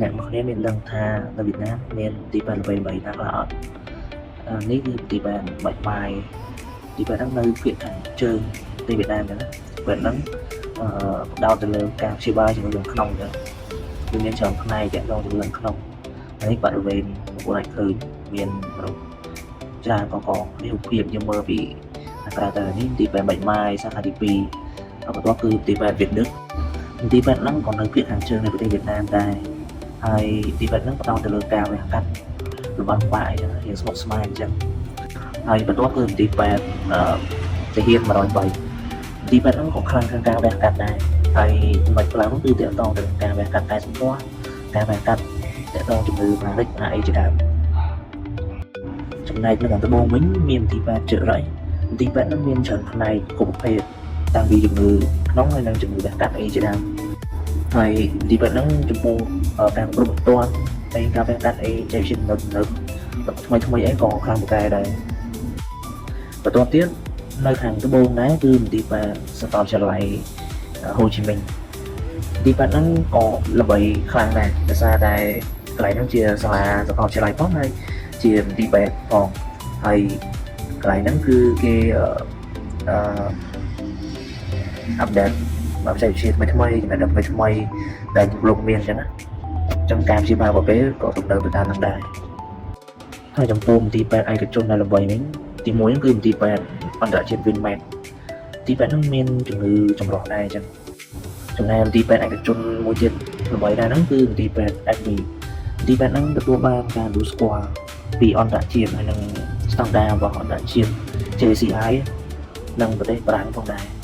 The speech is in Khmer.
អ្នកមកគ្នាមានដឹងថានៅវៀតណាមមានទីប៉ែនអ្វីៗណាខ្លះអត់នេះគឺទីប៉ែនបាច់បាយទីប៉ែនហ្នឹងនៅភាគខាងជើងទីវៀតណាមហ្នឹងណាប៉ែនហ្នឹងផ្ដោតទៅលើការព្យាបាលជំងឺខាងក្នុងចឹងគឺមានច្រើនផ្នែកទាក់ទងជំងឺខាងក្នុងនេះបរិវេណបងប្អូនអាចឃើញមានមនុស្សច្រើនកកនេះរូបភាពយើងមើលពីក្រៅទៅនេះទីប៉ែនបាច់បាយសាខាទី2បន្ទាប់គឺទីប៉ែនវៀតដឹកទីប៉ែនហ្នឹងក៏នៅភាគខាងជើងនៃប្រទេសវៀតណាមដែរហើយទីប៉ែនហ្នឹងផ្ដោតទៅលើការវះកាត់របាំងបាយអញ្ចឹងរៀងស្មុគស្មាញអញ្ចឹងហើយបន្ទាប់គឺទីប៉ែនទាហាន103ទីប៉ែនហ្នឹងក៏ខ្លាំងខាងការវះកាត់ដែរហើយមិនខ្លាំងនោះគឺទាក់ទងទៅនឹងការវះកាត់តែសម្គាល់ការវះកាត់ទាក់ទងជំងឺប៉ារិចអីជាដើមចំណែកនៅខាងត្បូងវិញមានទីប៉ែនជើរ៉ៃទីប៉ែនហ្នឹងមានច្រើនផ្នែកគ្រប់ប្រភេទតាំងពីជំងឺក្នុងហើយនិងជំងឺវះកាត់អីជាដើមហើយទីប៉ែនហ្នឹងចំពោះការគ្រប់បន្ទាន់ហើយការវះកាត់អីចេះជានៅថ្មីអីក៏ខ្លាំងពូកែដែរបន្ទាប់ទៀតនៅខាងត្បូងដែរគឺមន្ទីរប៉ែនសាកលវិទ្យាល័យហូជីមិញទីប៉ែនហ្នឹងក៏ល្បីខ្លាំងដែរដោយសារតែកន្លែងហ្នឹងជាសាលាសាកលវិទ្យាល័យផងហើយជាមន្ទីរប៉ែនផងហើយកន្លែងហ្នឹងគឺគេអាប់ដេតបច្ចេកវិទ្យាថ្មីចំណេះដឹងថ្មីដែលលោកមានអញ្ចឹងណាចំការព្យាបាលប្រភេទក៏ទំនើបទៅតាមនឹងដែរហើយចំពោះមន្ទីរប៉ែនឯកជនដែលល្បីវិញទី1ហ្នឹងគឺមន្ទីរប៉ែនអន្តរជាតិ Vinmed ទីប៉ែនហ្នឹងមានជំងឺចម្រុះដែរអញ្ចឹងចំណែកមន្ទីរប៉ែនឯកជនមួយទៀតល្បីដែរហ្នឹងគឺមន្ទីរប៉ែន FV មន្ទីរប៉ែនហ្នឹងទទួលបានការទទួលស្គាល់ពីអន្តរជាតិហើយនិងស្តង់ដាររបស់អន្តរជាតិ JCI និងប្រទេសបារាំងផងដែរ